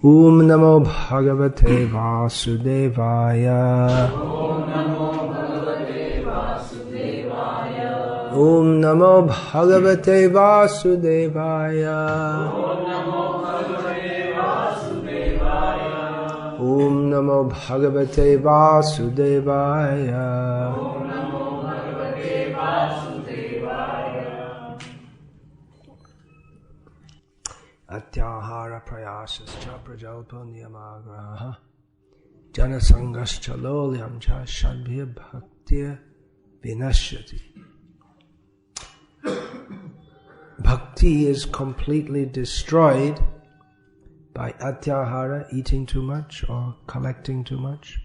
Om Namo Bhagavate Vasudevaya. Om Namo Bhagavate Vasudevaya. Om Namo Bhagavate Vasudevaya. Atyahara prayasascha prajalpa niyamagraha janasangascha lolyam cha shadbhya bhaktiya vinashyati. Bhakti is completely destroyed by atyahara, eating too much or collecting too much,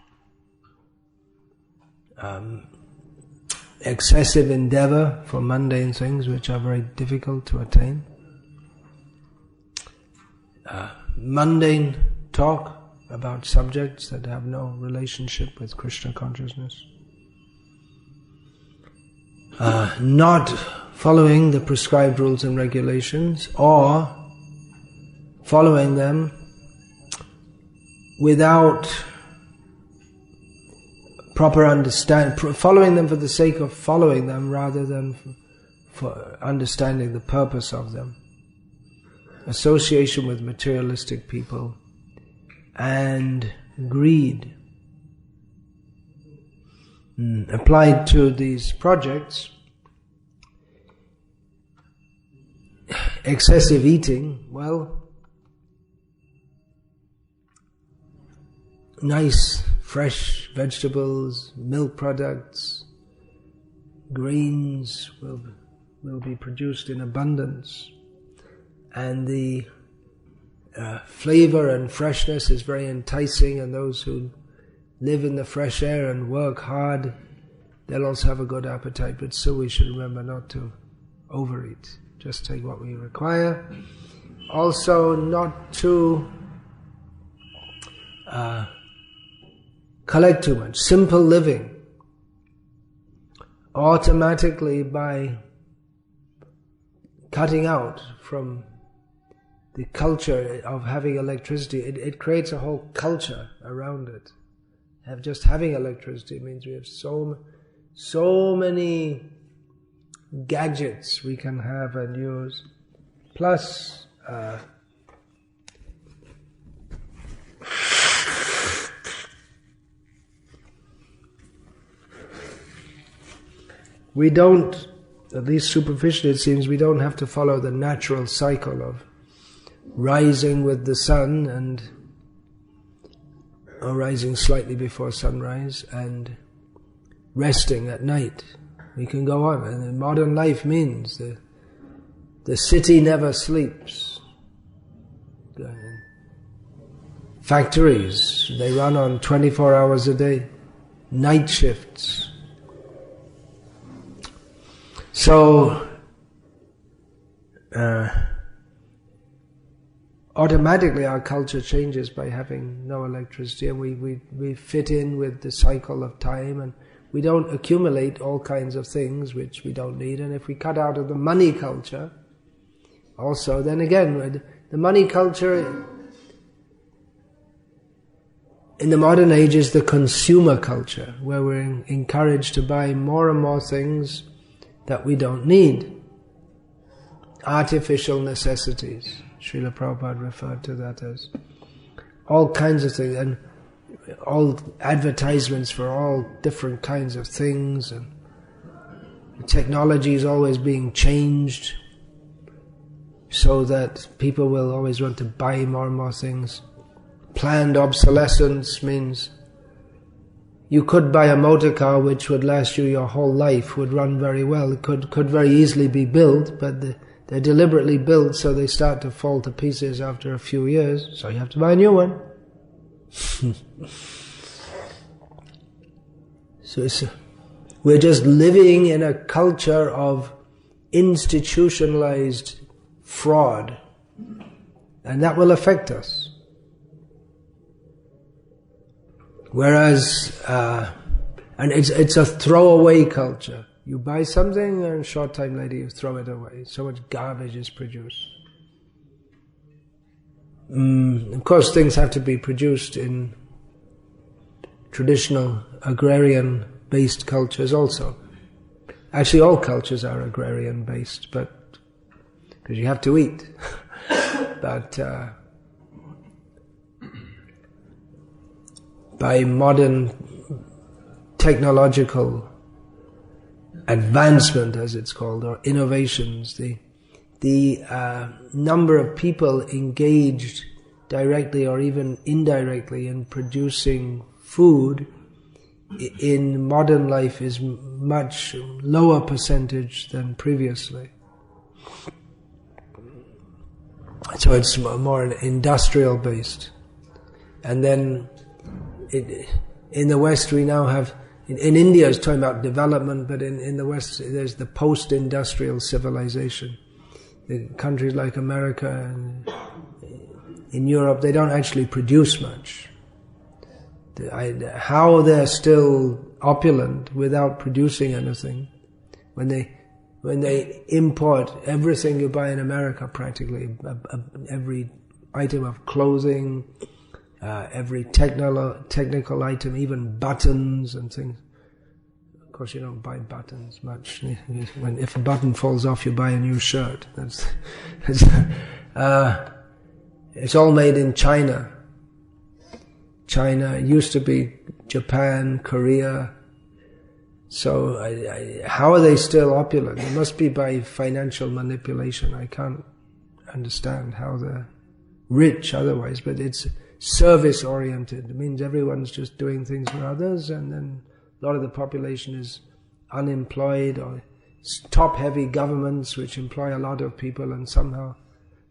excessive endeavor for mundane things which are very difficult to attain, mundane talk about subjects that have no relationship with Krishna consciousness, not following the prescribed rules and regulations, or following them without proper following them for the sake of following them rather than for understanding the purpose of them. Association with materialistic people and greed. Applied to these projects, excessive eating, well, nice fresh vegetables, milk products, grains will be produced in abundance, and the flavor and freshness is very enticing, and those who live in the fresh air and work hard, they'll also have a good appetite, but still we should remember not to overeat. Just take what we require. Also not to collect too much. Simple living. Automatically, by cutting out from the culture of having electricity, it creates a whole culture around it. Just having electricity means we have so many gadgets we can have and use, plus we don't, at least superficially it seems, we don't have to follow the natural cycle of rising with the sun or rising slightly before sunrise and resting at night. We can go on, and modern life means the city never sleeps. Factories, they run on 24 hours a day, night shifts. So, automatically our culture changes by having no electricity, and we fit in with the cycle of time, and we don't accumulate all kinds of things which we don't need. And if we cut out of the money culture also, then again, the money culture in the modern age is the consumer culture, where we're encouraged to buy more and more things that we don't need. Artificial necessities. Srila Prabhupada referred to that as all kinds of things, and all advertisements for all different kinds of things, and technology is always being changed so that people will always want to buy more and more things. Planned obsolescence means you could buy a motor car which would last you your whole life, would run very well. It could very easily be built, but they're deliberately built so they start to fall to pieces after a few years, so you have to buy a new one. So we're just living in a culture of institutionalized fraud, and that will affect us. Whereas, and it's a throwaway culture. You buy something and a short time later you throw it away. So much garbage is produced. Of course, things have to be produced in traditional agrarian-based cultures also. Actually, all cultures are agrarian-based, but because you have to eat. But by modern technological advancement, as it's called, or innovations, the number of people engaged directly or even indirectly in producing food in modern life is much lower percentage than previously. So it's more industrial based. And then in the West we now have, in India it's talking about development, but in the West there's the post-industrial civilization. The countries like America and in Europe, they don't actually produce much. How they're still opulent without producing anything, when they import everything you buy in America practically, every item of clothing, every technical item, even buttons and things. Of course, you don't buy buttons much. If a button falls off, you buy a new shirt. It's all made in China. China used to be Japan, Korea. So how are they still opulent? It must be by financial manipulation. I can't understand how they're rich otherwise, but it's service-oriented. It means everyone's just doing things for others, and then a lot of the population is unemployed, or top-heavy governments which employ a lot of people, and somehow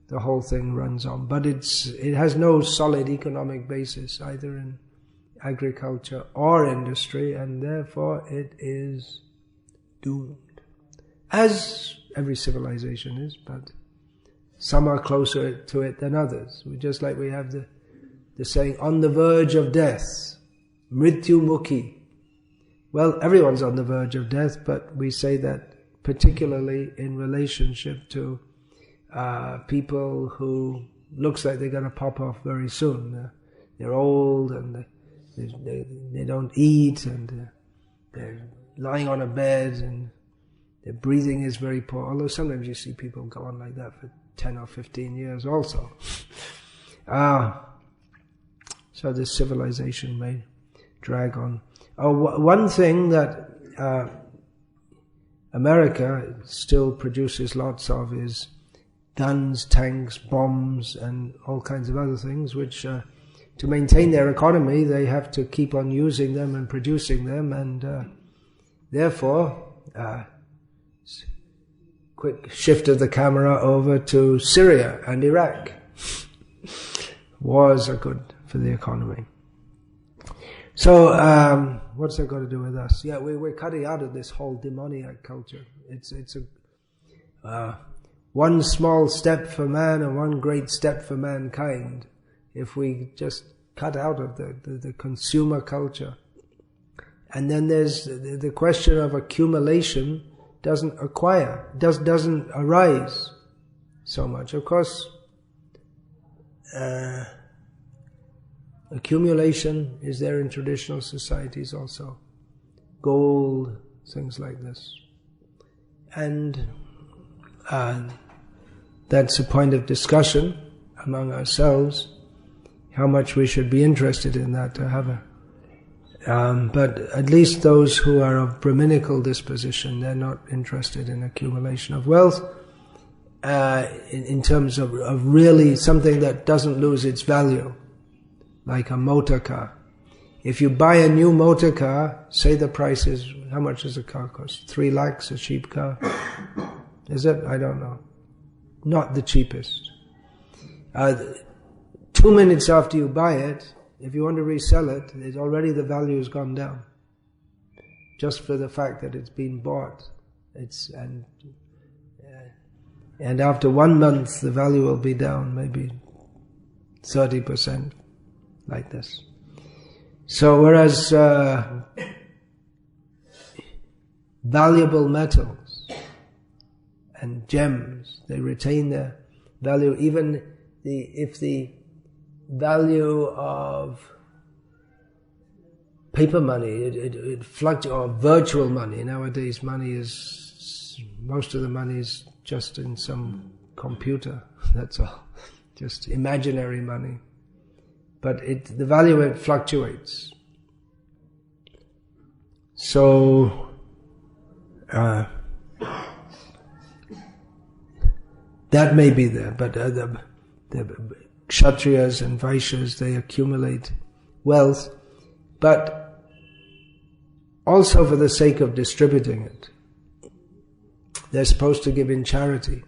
the whole thing runs on. But it has no solid economic basis, either in agriculture or industry, and therefore it is doomed. As every civilization is, but some are closer to it than others. Just like we have the saying, on the verge of death, mrityu mukhi. Well, everyone's on the verge of death, but we say that particularly in relationship to people who looks like they're going to pop off very soon. They're old and they don't eat, and they're lying on a bed, and their breathing is very poor. Although sometimes you see people go on like that for 10 or 15 years also. So this civilization may drag on. One thing that America still produces lots of is guns, tanks, bombs, and all kinds of other things, which to maintain their economy, they have to keep on using them and producing them, and therefore, quick shift of the camera over to Syria and Iraq. Wars are good for the economy. So, what's that got to do with us? Yeah, we're cutting out of this whole demoniac culture. It's one small step for man and one great step for mankind. If we just cut out of the consumer culture. And then there's the question of accumulation doesn't arise so much. Of course, accumulation is there in traditional societies also. Gold, things like this. And that's a point of discussion among ourselves, how much we should be interested in that to have a... but at least those who are of Brahminical disposition, they're not interested in accumulation of wealth in terms of really something that doesn't lose its value, like a motor car. If you buy a new motor car, say the price is, how much does a car cost? 3 lakhs, a cheap car? Is it? I don't know. Not the cheapest. 2 minutes after you buy it, if you want to resell it, already the value has gone down. Just for the fact that it's been bought. And after 1 month, the value will be down maybe 30%, like this. So whereas valuable metals and gems, they retain their value even if the value of paper money, it fluctuates, or virtual money. Nowadays money is, most of the money is just in some computer, that's all. Just imaginary money. But the value of it fluctuates. So, that may be there, but the Kshatriyas and Vaishyas, they accumulate wealth, but also for the sake of distributing it. They're supposed to give in charity.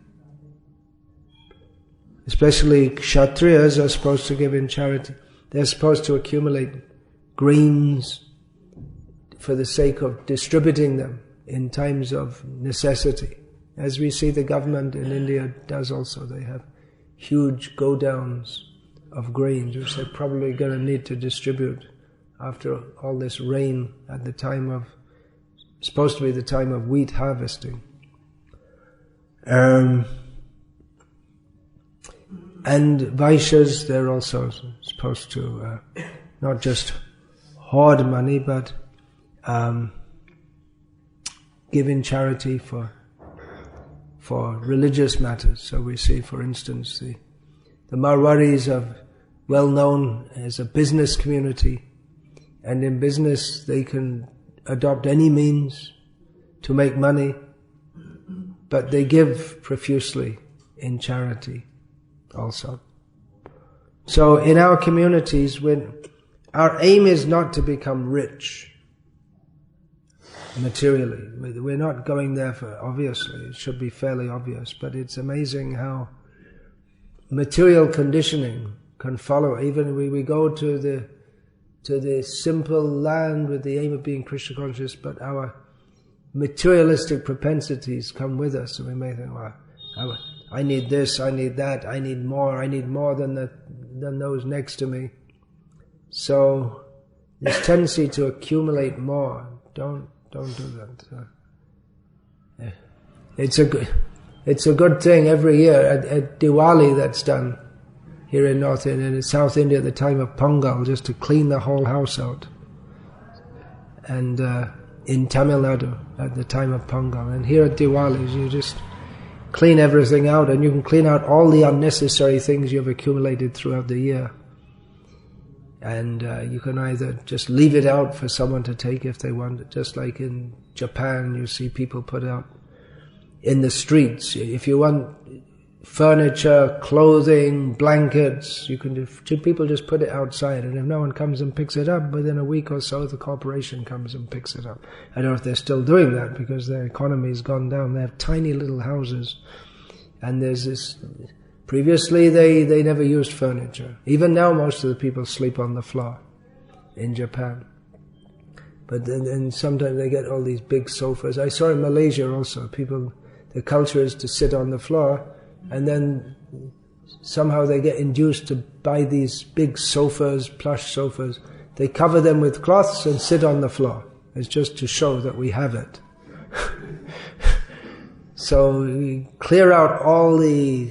Especially Kshatriyas are supposed to give in charity. They're supposed to accumulate grains for the sake of distributing them in times of necessity. As we see the government in India does also. They have huge go-downs of grains, which they're probably going to need to distribute after all this rain at the time of, supposed to be the time of wheat harvesting. And Vaishyas, they're also supposed to not just hoard money, but give in charity for religious matters. So we see, for instance, the Marwaris are well known as a business community, and in business they can adopt any means to make money, but they give profusely in charity also. So in our communities, when our aim is not to become rich materially. We're not going there for, obviously, it should be fairly obvious, but it's amazing how material conditioning can follow. Even we go to the simple land with the aim of being Krishna conscious, but our materialistic propensities come with us, and we may think, well, I need this, I need that, I need more than those next to me. So this tendency to accumulate more, don't do that. It's a good thing every year at Diwali that's done here in North India and in South India at the time of Pongal, just to clean the whole house out. And in Tamil Nadu at the time of Pongal. And here at Diwali, you just clean everything out, and you can clean out all the unnecessary things you've accumulated throughout the year. And you can either just leave it out for someone to take if they want it. Just like in Japan, you see people put out in the streets. If you want furniture, clothing, blankets, people just put it outside. And if no one comes and picks it up, within a week or so, the corporation comes and picks it up. I don't know if they're still doing that because their economy's gone down. They have tiny little houses. And there's this... Previously, they never used furniture. Even now, most of the people sleep on the floor in Japan. But then sometimes they get all these big sofas. I saw in Malaysia also, the culture is to sit on the floor, and then somehow they get induced to buy these big sofas, plush sofas. They cover them with cloths and sit on the floor. It's just to show that we have it. So we clear out all the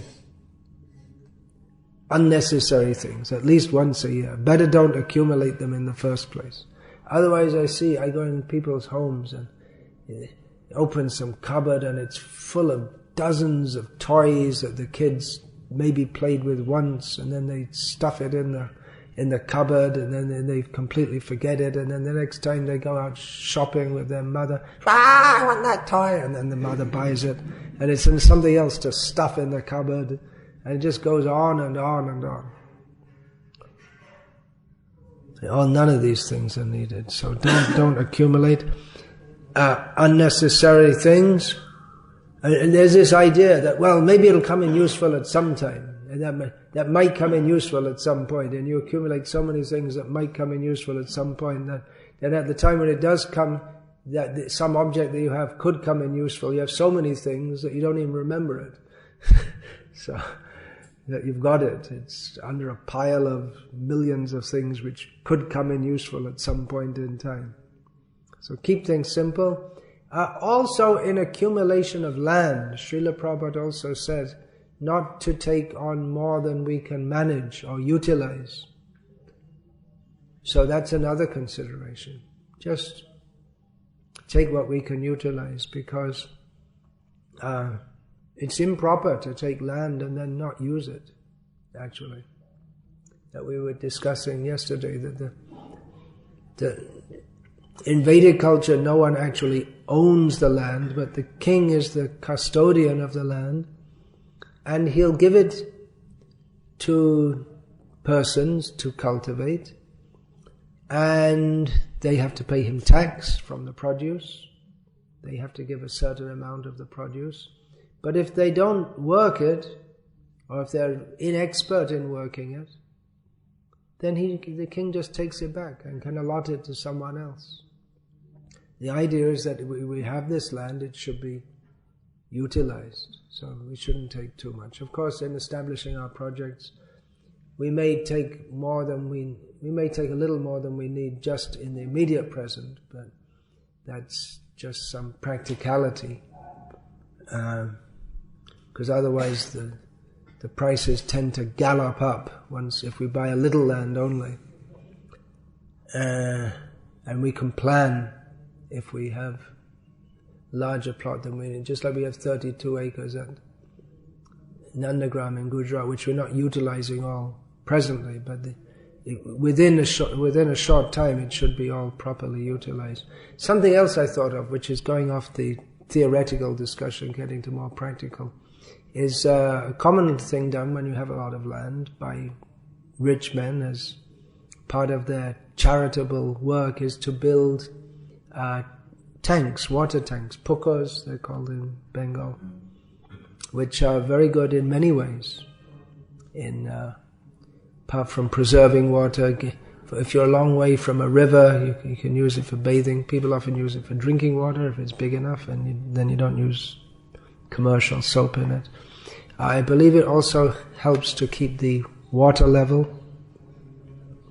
unnecessary things, at least once a year. Better don't accumulate them in the first place. Otherwise, I go in people's homes and open some cupboard and it's full of dozens of toys that the kids maybe played with once, and then they stuff it in the cupboard, and then they completely forget it, and then the next time they go out shopping with their mother, I want that toy, and then the mother buys it, and it's something else to stuff in the cupboard. And it just goes on and on and on. None of these things are needed. So don't accumulate unnecessary things. And there's this idea that, well, maybe it'll come in useful at some time. And that might come in useful at some point. And you accumulate so many things that might come in useful at some point, that then at the time when it does come, that some object that you have could come in useful. You have so many things that you don't even remember it. So that you've got it. It's under a pile of millions of things which could come in useful at some point in time. So keep things simple. Also in accumulation of land, Srila Prabhupada also said not to take on more than we can manage or utilize. So that's another consideration. Just take what we can utilize, because it's improper to take land and then not use it, actually. That we were discussing yesterday, that in Vedic culture no one actually owns the land, but the king is the custodian of the land, and he'll give it to persons to cultivate, and they have to pay him tax from the produce. They have to give a certain amount of the produce. But if they don't work it, or if they're inexpert in working it, then the king just takes it back and can allot it to someone else. The idea is that we have this land, it should be utilized, so we shouldn't take too much. Of course, in establishing our projects, we may take a little more than we need just in the immediate present, but that's just some practicality, because otherwise the prices tend to gallop up if we buy a little land only, and we can plan if we have larger plot than we need. Just like we have 32 acres at Nandagram in Gujarat, which we're not utilizing all presently, but within a short time it should be all properly utilized. Something else I thought of, which is going off the theoretical discussion, getting to more practical, is a common thing done when you have a lot of land by rich men as part of their charitable work is to build tanks, water tanks, pukkars they're called in Bengal, which are very good in many ways. Apart from preserving water, if you're a long way from a river, you can use it for bathing. People often use it for drinking water if it's big enough, and then you don't use commercial soap in it. I believe it also helps to keep the water level,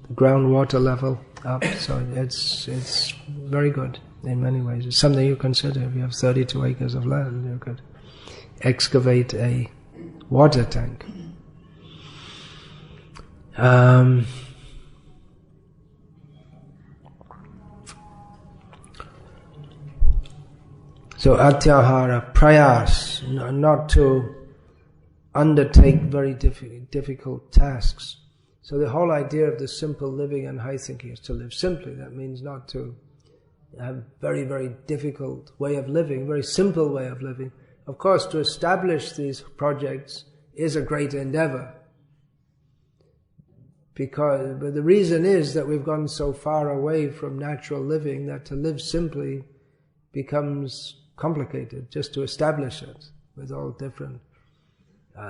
the groundwater level up, so it's very good in many ways. It's something you consider. If you have 32 acres of land, you could excavate a water tank. So atyahara, prayas, not to undertake very difficult tasks. So the whole idea of the simple living and high thinking is to live simply. That means not to have very, very difficult way of living, very simple way of living. Of course, to establish these projects is a great endeavor. But the reason is that we've gone so far away from natural living that to live simply becomes complicated, just to establish it with all different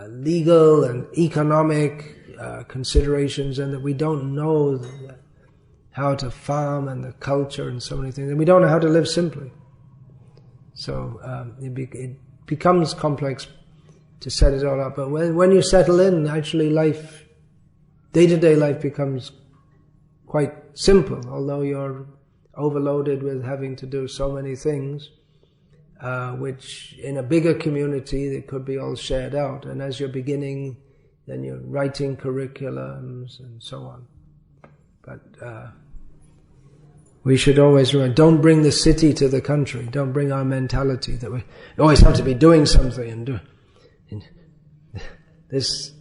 legal and economic considerations, and that we don't know how to farm and the culture and so many things, and we don't know how to live simply. So it becomes complex to set it all up. But when you settle in, actually life, day-to-day life becomes quite simple, although you're overloaded with having to do so many things, which in a bigger community they could be all shared out. And as you're beginning, then you're writing curriculums and so on. But we should always remember, don't bring the city to the country. Don't bring our mentality that we always have to be doing something and do. This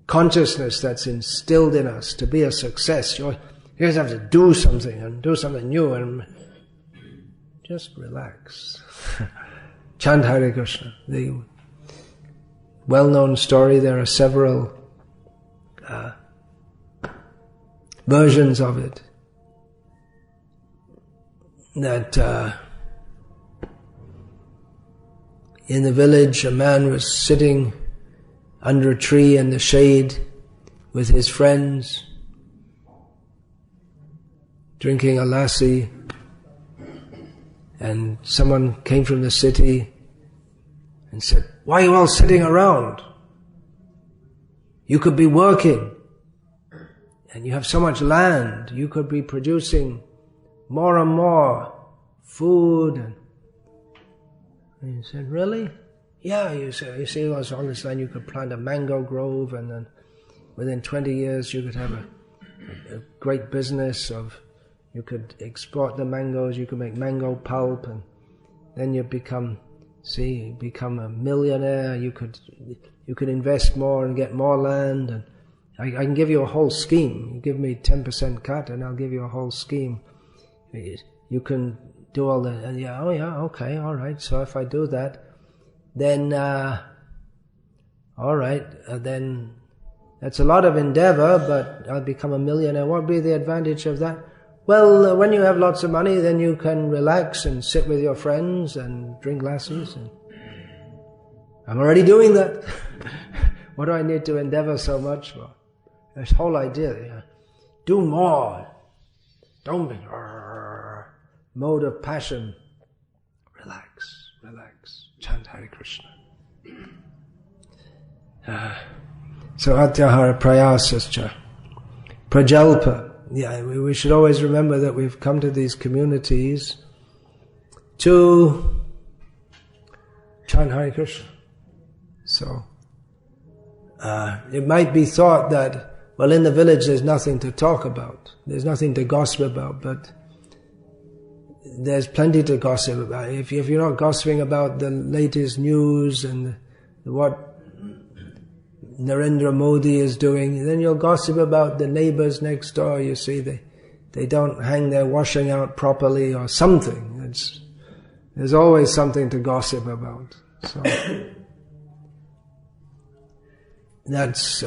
consciousness that's instilled in us to be a success, you always have to do something and do something new, and just relax. Chant Hare Krishna. The well-known story, there are several versions of it, that in the village a man was sitting under a tree in the shade with his friends, drinking a lassi, and someone came from the city and said, "Why are you all sitting around? You could be working, and you have so much land, you could be producing more and more food." And he said, "Really? Yeah, you see, as long as then you could plant a mango grove, and then within 20 years you could have a great business of, you could export the mangoes, you could make mango pulp, and then you become a millionaire. You could invest more and get more land, and I can give you a whole scheme. You give me 10% cut, and I'll give you a whole scheme. You can do all that, and okay, all right. So if I do that, then all right, then that's a lot of endeavor, but I'll become a millionaire. What would be the advantage of that? Well, when you have lots of money, then you can relax and sit with your friends and drink glasses. And I'm already doing that. What do I need to endeavor so much for? This whole idea, do more. Don't be mode of passion. Relax, chant Hare Krishna. So atyahara prayasascha prajalpa. Yeah, we should always remember that we've come to these communities to chant Hare Krishna. So it might be thought that, well, in the village there's nothing to talk about, there's nothing to gossip about, but there's plenty to gossip about. If you're not gossiping about the latest news and what Narendra Modi is doing, then you'll gossip about the neighbors next door. You see, they don't hang their washing out properly or something. There's always something to gossip about. So that's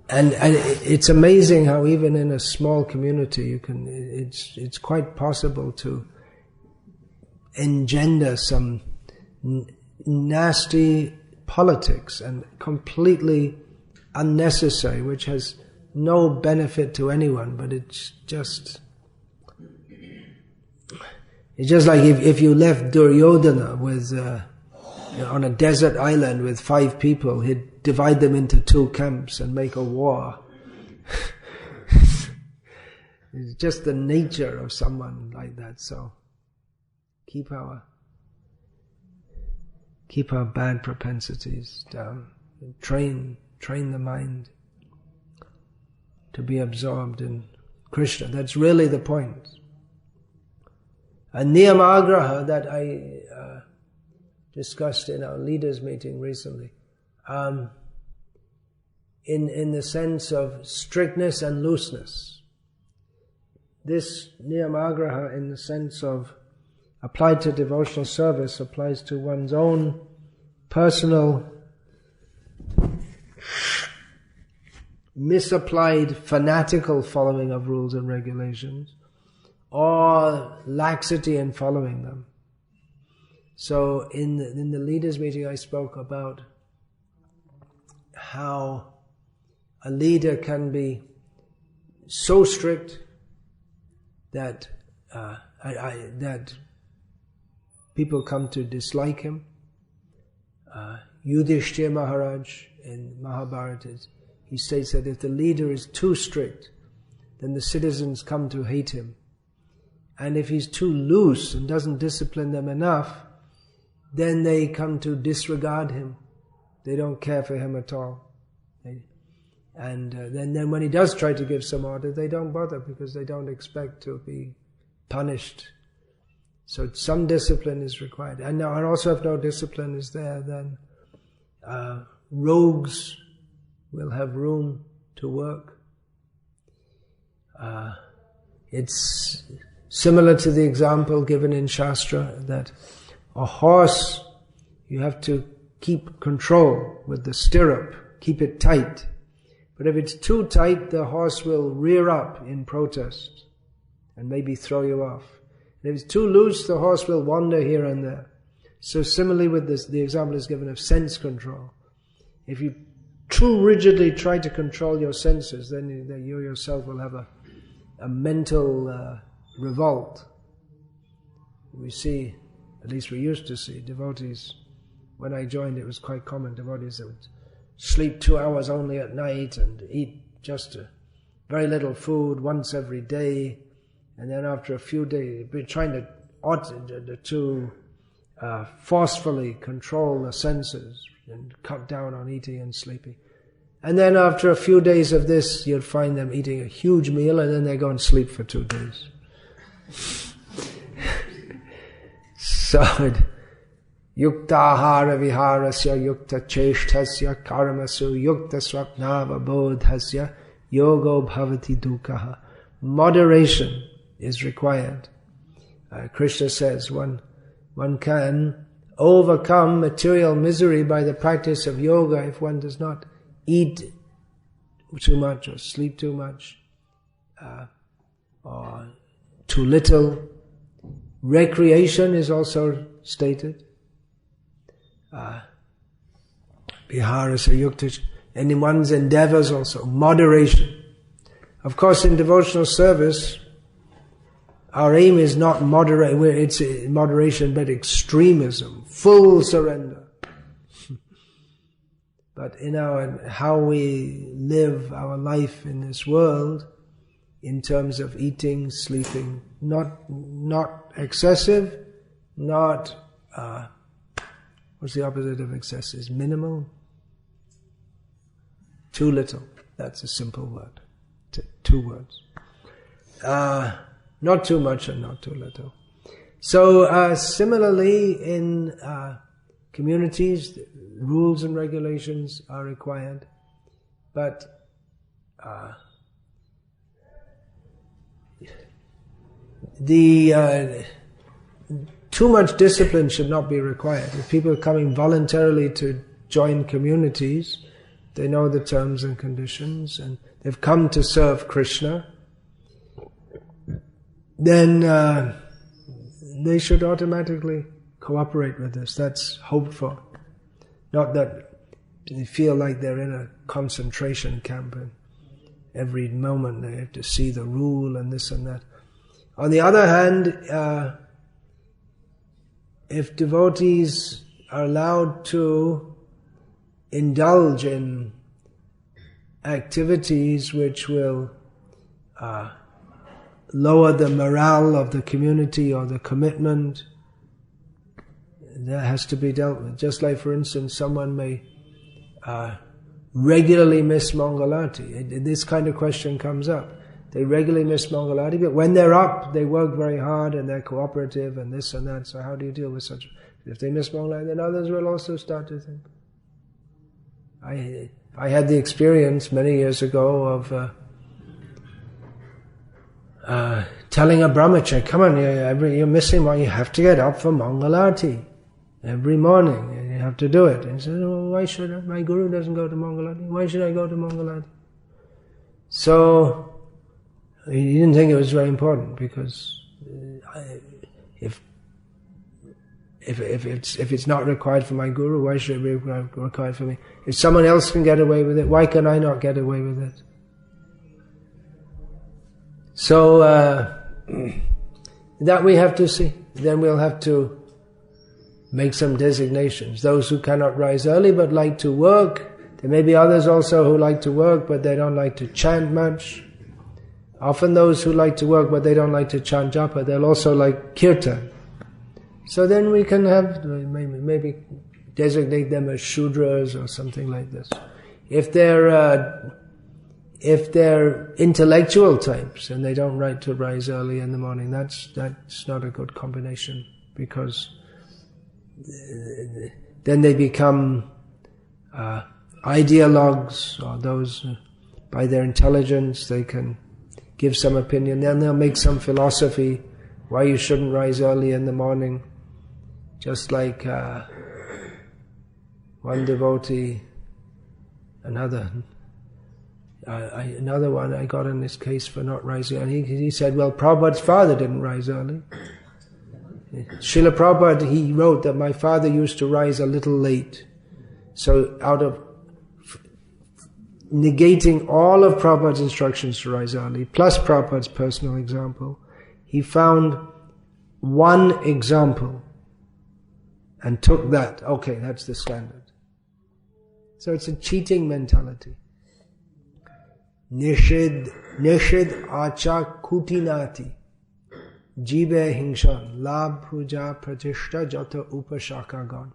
and it's amazing how even in a small community it's quite possible to engender some nasty politics, and completely unnecessary, which has no benefit to anyone, but it's just like if you left Duryodhana with on a desert island with 5 people, he'd divide them into 2 camps and make a war. It's just the nature of someone like that. So keep our bad propensities down. Train the mind to be absorbed in Krishna. That's really the point. A niyamagraha that I discussed in our leaders meeting recently, in the sense of strictness and looseness. This niyamagraha, in the sense of applied to devotional service, applies to one's own personal misapplied fanatical following of rules and regulations, or laxity in following them. So in the leaders meeting I spoke about how a leader can be so strict that that people come to dislike him. Yudhishthira Maharaj in Mahabharata, he states that if the leader is too strict, then the citizens come to hate him. And if he's too loose and doesn't discipline them enough, then they come to disregard him. They don't care for him at all. And then when he does try to give some order, they don't bother because they don't expect to be punished. So some discipline is required. And also if no discipline is there, then rogues will have room to work. It's similar to the example given in Shastra that a horse, you have to keep control with the stirrup, keep it tight. But if it's too tight, the horse will rear up in protest and maybe throw you off. And if it's too loose, the horse will wander here and there. So similarly with this, the example is given of sense control. If you too rigidly try to control your senses, then you yourself will have a mental revolt. We see, at least we used to see, devotees, when I joined it was quite common, devotees that would sleep 2 hours only at night and eat just very little food once every day, and then after a few days, be trying to forcefully control the senses and cut down on eating and sleeping. And then after a few days of this, you'd find them eating a huge meal and then they go and sleep for 2 days. So, yukta ahara viharasya yukta cheshtasya karmasu yukta swapnava bodhasya yogo bhavati dukkha. Moderation is required. Krishna says one can overcome material misery by the practice of yoga if one does not eat too much or sleep too much or too little. Recreation is also stated. Viharasa yukta, and in one's endeavors also, moderation. Of course, in devotional service, our aim is not it's moderation, but extremism, full surrender. But in how we live our life in this world, in terms of eating, sleeping, not excessive, not what's the opposite of excessive? Is minimal? Too little. That's a simple word. 2 words. Not too much and not too little. So similarly in communities, rules and regulations are required, but too much discipline should not be required. If people are coming voluntarily to join communities, they know the terms and conditions and they've come to serve Krishna, then they should automatically cooperate with this. That's hoped for. Not that they feel like they're in a concentration camp and every moment they have to see the rule and this and that. On the other hand, if devotees are allowed to indulge in activities which will lower the morale of the community or the commitment, that has to be dealt with. Just like, for instance, someone may regularly miss Mangalarti. This kind of question comes up. They regularly miss Mangalarti, but when they're up, they work very hard and they're cooperative and this and that. So how do you deal with such? If they miss Mangalarti, then others will also start to think. I had the experience many years ago of telling a brahmachari, come on, you're missing one, you have to get up for Mangalarti every morning, and you have to do it. And he said, well, why should I? My guru doesn't go to Mangalarti. Why should I go to Mangalarti? So, he didn't think it was very important, because if it's not required for my guru, why should it be required for me? If someone else can get away with it, why can I not get away with it? So, that we have to see. Then we'll have to make some designations. Those who cannot rise early but like to work. There may be others also who like to work but they don't like to chant much. Often those who like to work but they don't like to chant japa, they'll also like kirtan. So then we can have, maybe designate them as Shudras or something like this. If they're intellectual types and they don't like to rise early in the morning, that's not a good combination, because then they become ideologues, or those by their intelligence they can give some opinion, then they'll make some philosophy why you shouldn't rise early in the morning. Just like one devotee, another one I got in this case for not rising, and he said, well, Prabhupada's father didn't rise early. Srila Prabhupada, he wrote that my father used to rise a little late. So out of negating all of Prabhupada's instructions to rise early, plus Prabhupada's personal example, he found one example and took that. Okay, that's the standard. So it's a cheating mentality. Nishid acha kutinati. jibe hingshan, lab puja pratishta jata upashakagan.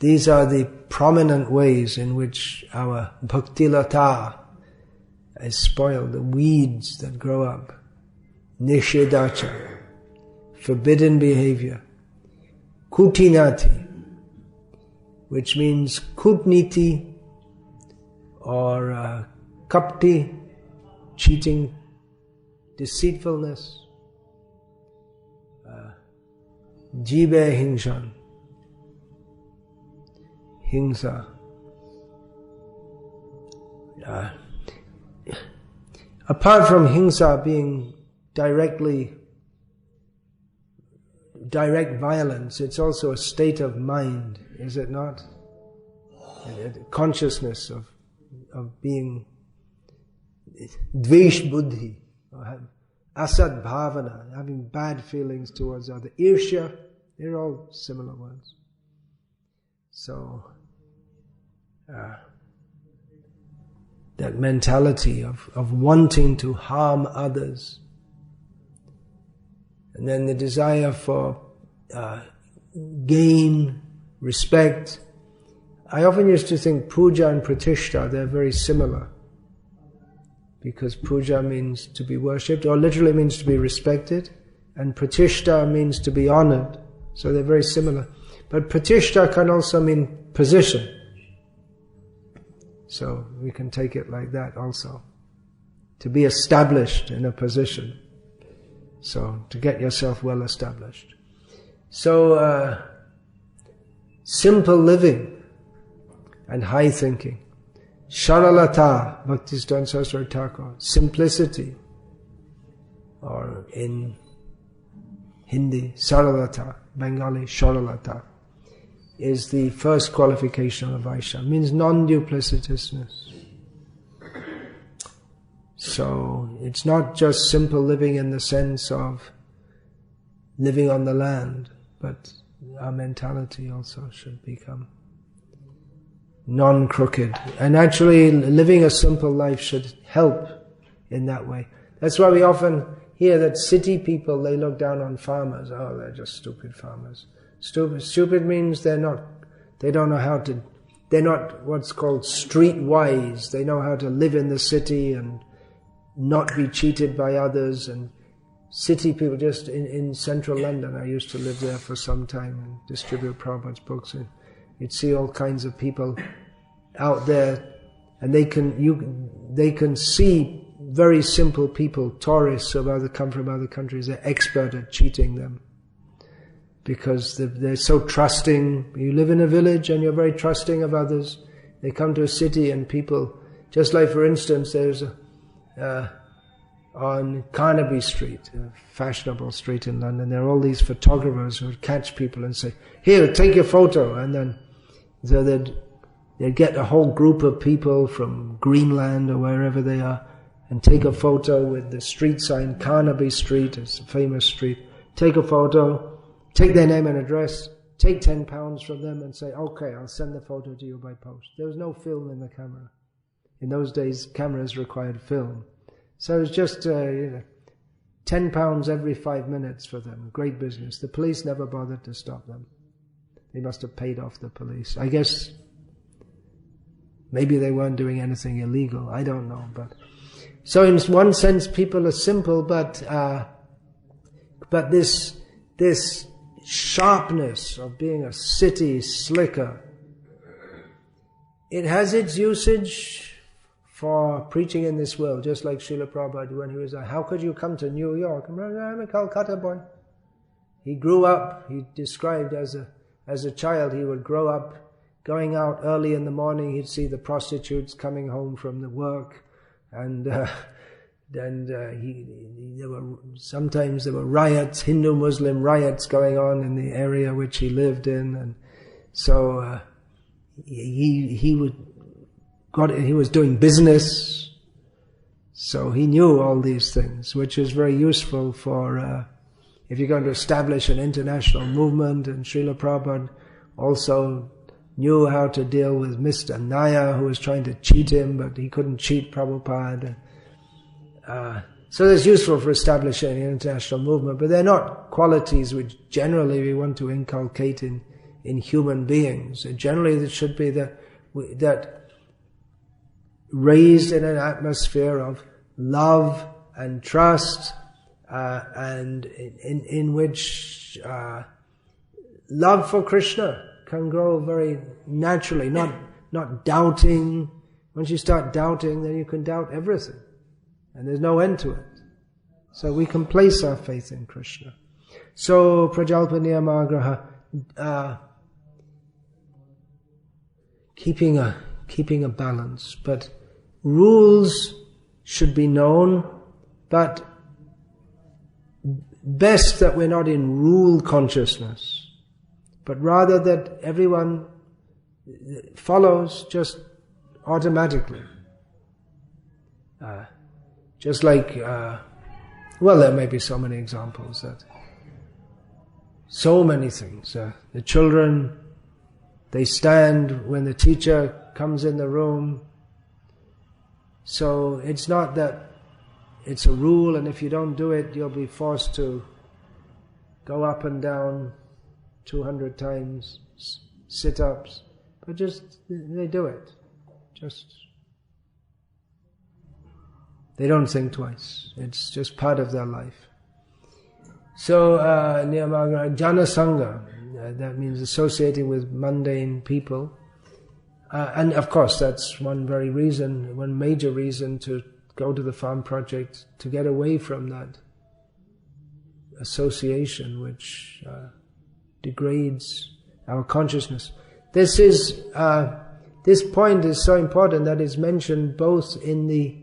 These are the prominent ways in which our bhakti lata is spoiled, the weeds that grow up. Nishedacha, forbidden behavior. Kutinati, which means kutniti or kapti, cheating, deceitfulness. Jibe hingshan, hingsa. Apart from hingsa being direct violence, it's also a state of mind, is it not? Consciousness of being dvesh buddhi, asad bhavana, having bad feelings towards others. Irsha, they're all similar words. So, that mentality of wanting to harm others. And then the desire for gain, respect. I often used to think puja and pratishta, they're very similar. Because puja means to be worshipped, or literally means to be respected, and pratishta means to be honored. So they're very similar. But pratishta can also mean position. So we can take it like that also. To be established in a position. So, to get yourself well established. So, simple living and high thinking. Sharalata, Bhaktisiddhanta Saraswati Thakur, simplicity. Or in Hindi, Saralata, Bengali, Sharalata, is the first qualification of Vaishya. Means non-duplicitousness. So, it's not just simple living in the sense of living on the land, but our mentality also should become non-crooked. And actually, living a simple life should help in that way. That's why we often hear that city people, they look down on farmers. Oh, they're just stupid farmers. Stupid means they don't know how to, they're not what's called streetwise. They know how to live in the city and not be cheated by others. And city people, just in central London, I used to live there for some time and distribute Prabhupada's books, and you'd see all kinds of people out there, and they can see very simple people, tourists come from other countries, they're expert at cheating them. Because they're so trusting. You live in a village and you're very trusting of others. They come to a city and people, just like for instance, there's on Carnaby Street, a fashionable street in London, there are all these photographers who would catch people and say, "Here, take your photo," and then so they'd get a whole group of people from Greenland or wherever they are and take a photo with the street sign, Carnaby Street, it's a famous street. Take a photo, take their name and address, take £10 from them and say, "Okay, I'll send the photo to you by post." There was no film in the camera. In those days, cameras required film. So it was just £10 every 5 minutes for them. Great business. The police never bothered to stop them. They must have paid off the police. I guess maybe they weren't doing anything illegal. I don't know. But so in one sense, people are simple, but this sharpness of being a city slicker, it has its usage for preaching in this world, just like Srila Prabhupada when he was how could you come to New York? I'm a Calcutta boy. He grew up, he described as a child, he would grow up going out early in the morning, he'd see the prostitutes coming home from the work, and sometimes there were riots, Hindu-Muslim riots going on in the area which he lived in, and so he was doing business, so he knew all these things, which is very useful for if you're going to establish an international movement. And Srila Prabhupada also knew how to deal with Mr. Naya, who was trying to cheat him, but he couldn't cheat Prabhupada. So that's useful for establishing an international movement, but they're not qualities which generally we want to inculcate in human beings. Generally it should be that raised in an atmosphere of love and trust, and in which love for Krishna can grow very naturally, not doubting. Once you start doubting, then you can doubt everything, and there's no end to it. So we can place our faith in Krishna. So prajalpa niyamagraha, keeping a balance, but rules should be known, but best that we're not in rule consciousness, but rather that everyone follows just automatically. Just like, there may be so many examples that so many things. The children, they stand when the teacher comes in the room. So it's not that it's a rule, and if you don't do it, you'll be forced to go up and down 200 times, sit-ups. But just, they do it. They don't think twice. It's just part of their life. So, niyamagra, janasanga, that means associating with mundane people. And of course, that's one major reason to go to the farm project, to get away from that association which degrades our consciousness. This point is so important that it's mentioned both in the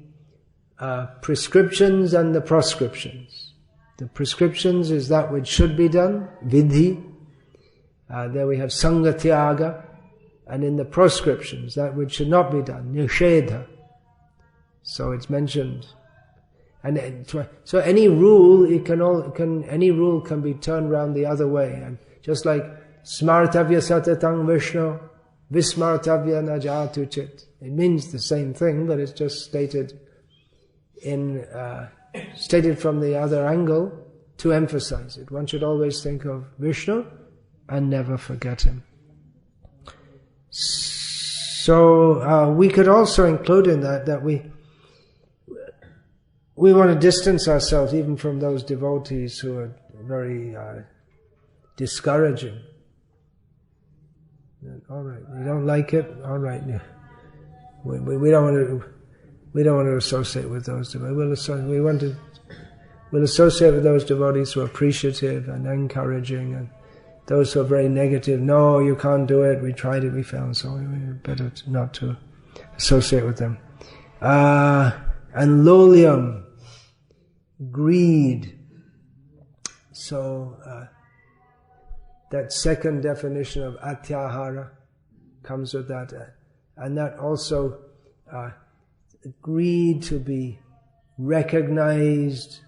prescriptions and the proscriptions. The prescriptions is that which should be done, vidhi. There we have sangha tyaga. And in the proscriptions, that which should not be done, nishedha. So it's mentioned. And so any rule, any rule can be turned round the other way. And just like smartavya satatang vishnu, vismartavya najatu chit. It means the same thing, but it's just stated from the other angle to emphasize it. One should always think of Vishnu and never forget him. So we could also include in that we want to distance ourselves even from those devotees who are very discouraging. All right, we don't like it. All right, we don't want to associate with those devotees. We'll associate with those devotees who are appreciative and encouraging, and those who are very negative. No, you can't do it. We tried it. We failed. So we better not to associate with them. And lolium, greed. So that second definition of atyahara comes with that, and that also greed to be recognized.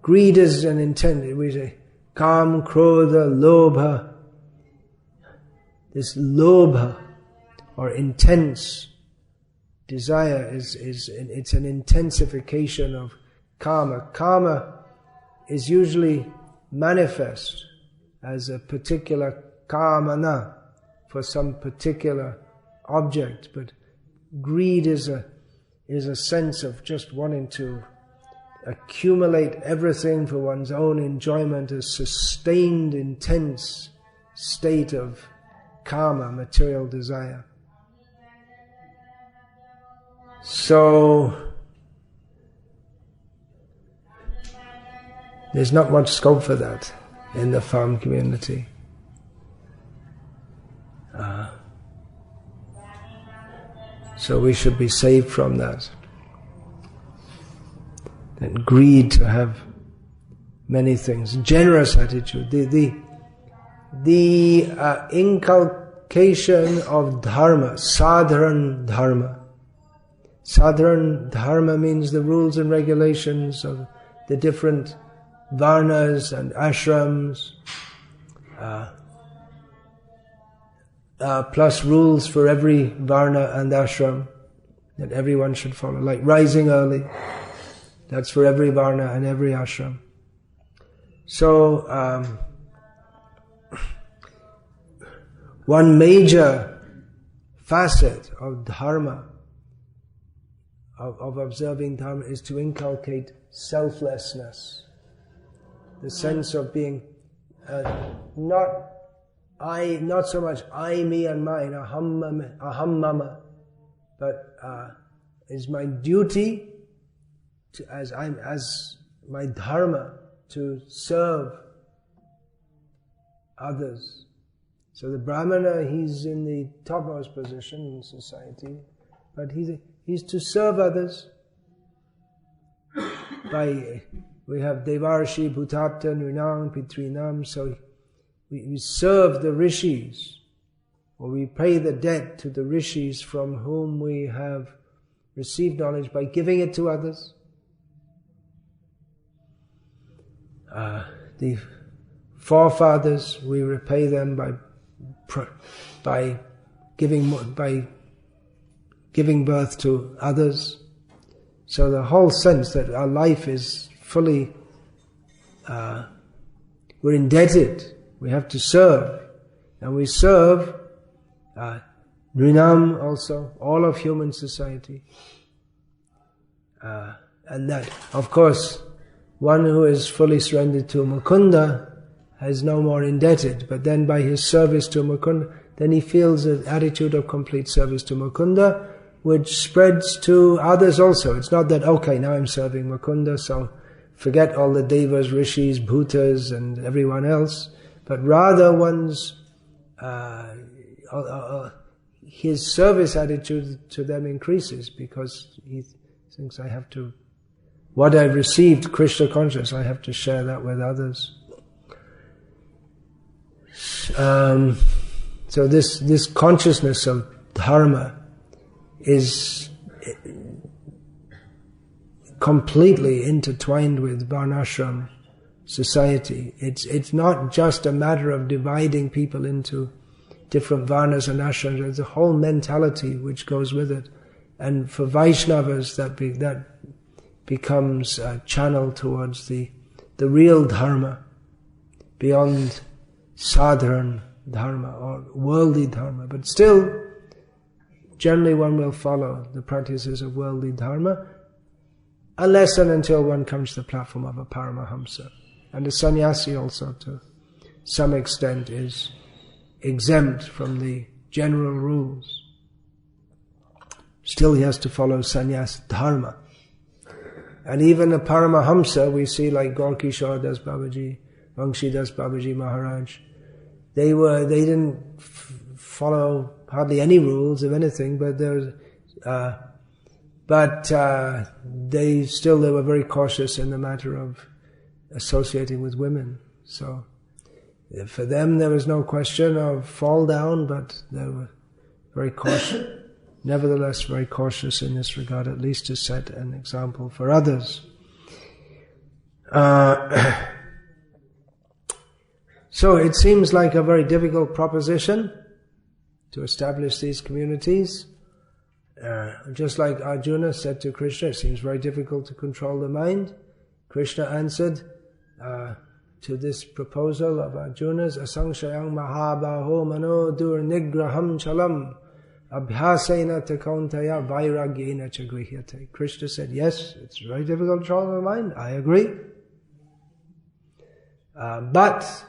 Greed is an intent. We say kam, krodha, lobha. This lobha or intense desire it's an intensification of karma. Karma is usually manifest as a particular kamana for some particular object, but greed is a sense of just wanting to accumulate everything for one's own enjoyment, a sustained, intense state of karma, material desire. So there's not much scope for that in the farm community. So we should be saved from that. That greed to have many things. Generous attitude. The inculcation of dharma, sadharan dharma. Sadharan dharma means the rules and regulations of the different varnas and ashrams. plus rules for every varna and ashram that everyone should follow, like rising early. That's for every varna and every ashram. So, one major facet of dharma, of observing dharma, is to inculcate selflessness. The sense of being not so much I, me and mine, aham mama, but is my duty as my dharma to serve others. So the brahmana, he's in the topmost position in society, but he's to serve others. We have Devarshi, Bhutapta, Nrinam, Pitrinam, so we serve the rishis, or we pay the debt to the rishis from whom we have received knowledge by giving it to others. The forefathers, we repay them by giving birth to others. So the whole sense that our life is fully, we're indebted. We have to serve, and we serve Nrinam also, all of human society, and that, of course, one who is fully surrendered to Mukunda is no more indebted, but then by his service to Mukunda, then he feels an attitude of complete service to Mukunda, which spreads to others also. It's not that, okay, now I'm serving Mukunda, so forget all the devas, rishis, bhutas, and everyone else, but rather his service attitude to them increases, because he thinks, what I've received, Krishna conscious, I have to share that with others. So this consciousness of dharma is completely intertwined with Varnashram society. It's not just a matter of dividing people into different varnas and ashrams. There's a whole mentality which goes with it. And for Vaishnavas, that becomes a channel towards the real dharma, beyond sadharan dharma or worldly dharma. But still, generally one will follow the practices of worldly dharma, unless and until one comes to the platform of a paramahamsa. And the sannyasi also, to some extent, is exempt from the general rules. Still he has to follow sannyas dharma. And even a paramahamsa, we see like Gaur-Kishore Das Babaji, Vangshi Das Babaji Maharaj, they didn't follow hardly any rules of anything, but they were very cautious in the matter of associating with women. So for them there was no question of fall down, but they were very cautious, nevertheless very cautious in this regard, at least to set an example for others. So it seems like a very difficult proposition to establish these communities. Just like Arjuna said to Krishna, it seems very difficult to control the mind. Krishna answered to this proposal of Arjuna's, asaṅśayam mahabaho mano durnigraham chalam abhyasena te kauntaya vairagyena cha grihyate. Krishna said, yes, it's very difficult to control the mind, I agree. But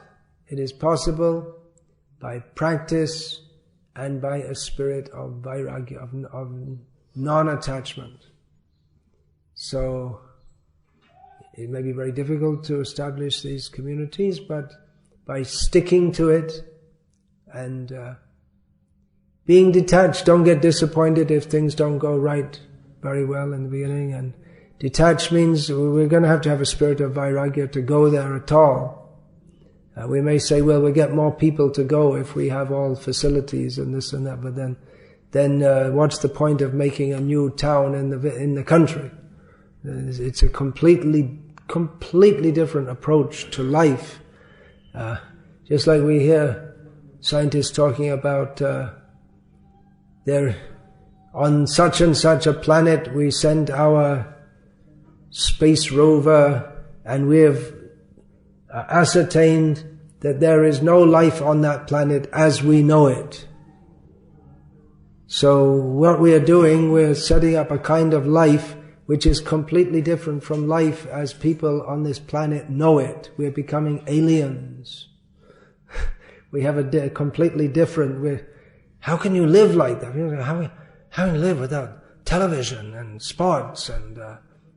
it is possible by practice and by a spirit of vairagya, of non-attachment. So it may be very difficult to establish these communities, but by sticking to it and being detached, don't get disappointed if things don't go right very well in the beginning. And detached means we're going to have a spirit of vairagya to go there at all. We may say, well, we get more people to go if we have all facilities and this and that, but then what's the point of making a new town in the country? It's a completely different approach to life. Just like we hear scientists talking about they're on such and such a planet we sent our space rover and we have ascertained that there is no life on that planet as we know it. So what we are doing, we're setting up a kind of life which is completely different from life as people on this planet know it. We're becoming aliens. We have a completely different... How can you live like that? How can you live without television and sports and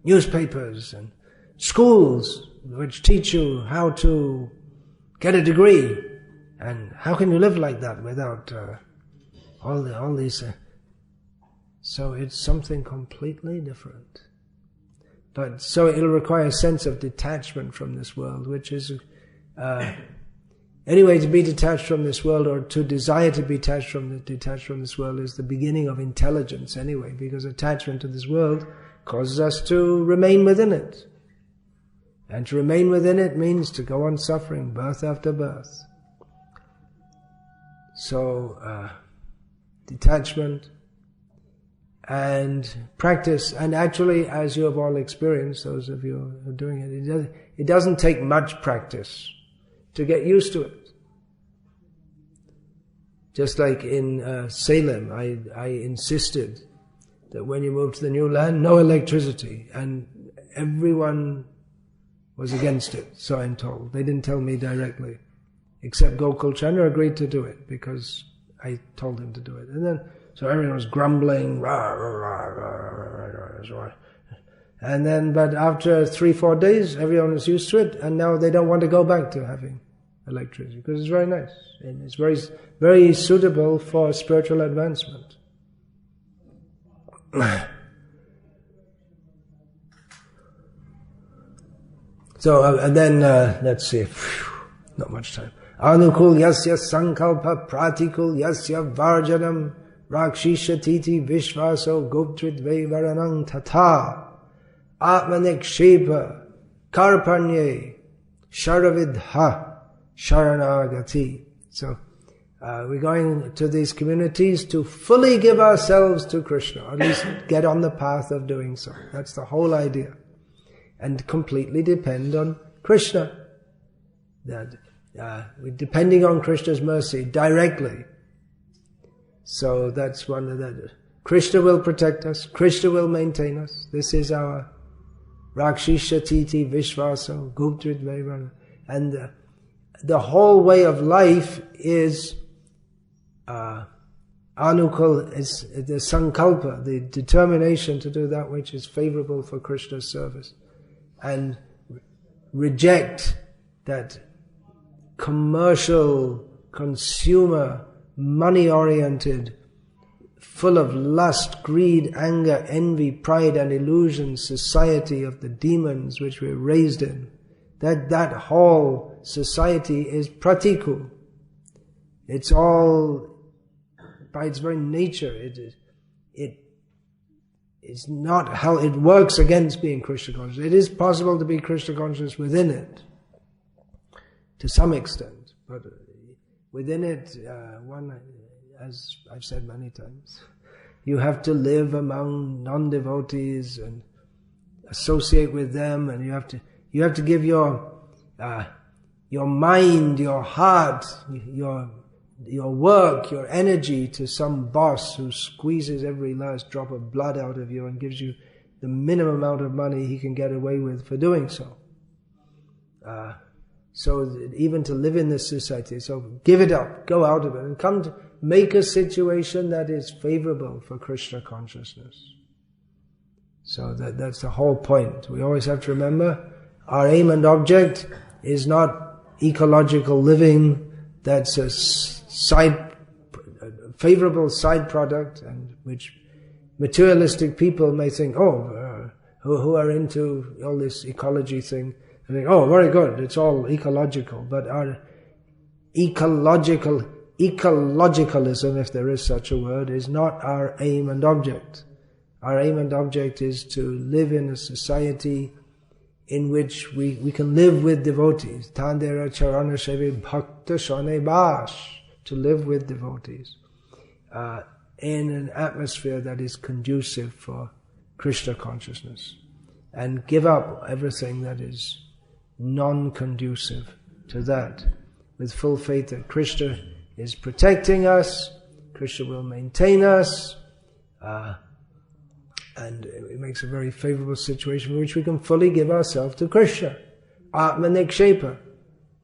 newspapers and schools which teach you how to get a degree? And how can you live like that without all these... So it's something completely different. But so it'll require a sense of detachment from this world, which is... Anyway, to be detached from this world, or to desire to be detached from this world, is the beginning of intelligence anyway, because attachment to this world causes us to remain within it. And to remain within it means to go on suffering birth after birth. So, detachment and practice, and actually, as you have all experienced, those of you who are doing it, it doesn't take much practice to get used to it. Just like in Salem, I insisted that when you move to the new land, no electricity, and everyone was against it, so I'm told. They didn't tell me directly, except Gokul Chandra agreed to do it, because I told him to do it. And then, so everyone was grumbling, rah, rah, rah, rah, rah, rah. And then, but after 3-4 days, everyone was used to it, and now they don't want to go back to having electricity, because it's very nice, and it's very, very suitable for spiritual advancement. So, and then, let's see, not much time. Anukul yasya sankalpa pratikul yasya varjanam rakshishati vishvaso guptridve varanang tata atmaniksheba karpanye sharavidha sharanagati. So, we're going to these communities to fully give ourselves to Krishna, or at least get on the path of doing so. That's the whole idea. And completely depend on Krishna. That we're depending on Krishna's mercy directly. So that's one of the... Krishna will protect us, Krishna will maintain us. This is our Rakshishati Vishvaso Guptrit Vairana. And the whole way of life is anukul, is the sankalpa, the determination to do that which is favorable for Krishna's service, and reject that commercial, consumer, money-oriented, full of lust, greed, anger, envy, pride and illusion society of the demons which we're raised in. That whole society is pratiku. It's all, by its very nature, it is not how it works against being Krishna conscious. It is possible to be Krishna conscious within it, to some extent, but within it, one, as I've said many times, you have to live among non-devotees and associate with them, and you have to give your mind, your heart, your work, your energy to some boss who squeezes every last drop of blood out of you and gives you the minimum amount of money he can get away with for doing so. So even to live in this society, so give it up, go out of it, and come to make a situation that is favorable for Krishna consciousness. So that's the whole point. We always have to remember, our aim and object is not ecological living that's a favorable side product, and which materialistic people may think, who are into all this ecology thing, they think, oh, very good, it's all ecological. But our ecologicalism, if there is such a word, is not our aim and object. Our aim and object is to live in a society in which we can live with devotees. Tandera charana shevi bhakta shane bash. to live with devotees in an atmosphere that is conducive for Krishna consciousness, and give up everything that is non-conducive to that, with full faith that Krishna is protecting us, Krishna will maintain us, and it makes a very favorable situation in which we can fully give ourselves to Krishna. Atmanikshepa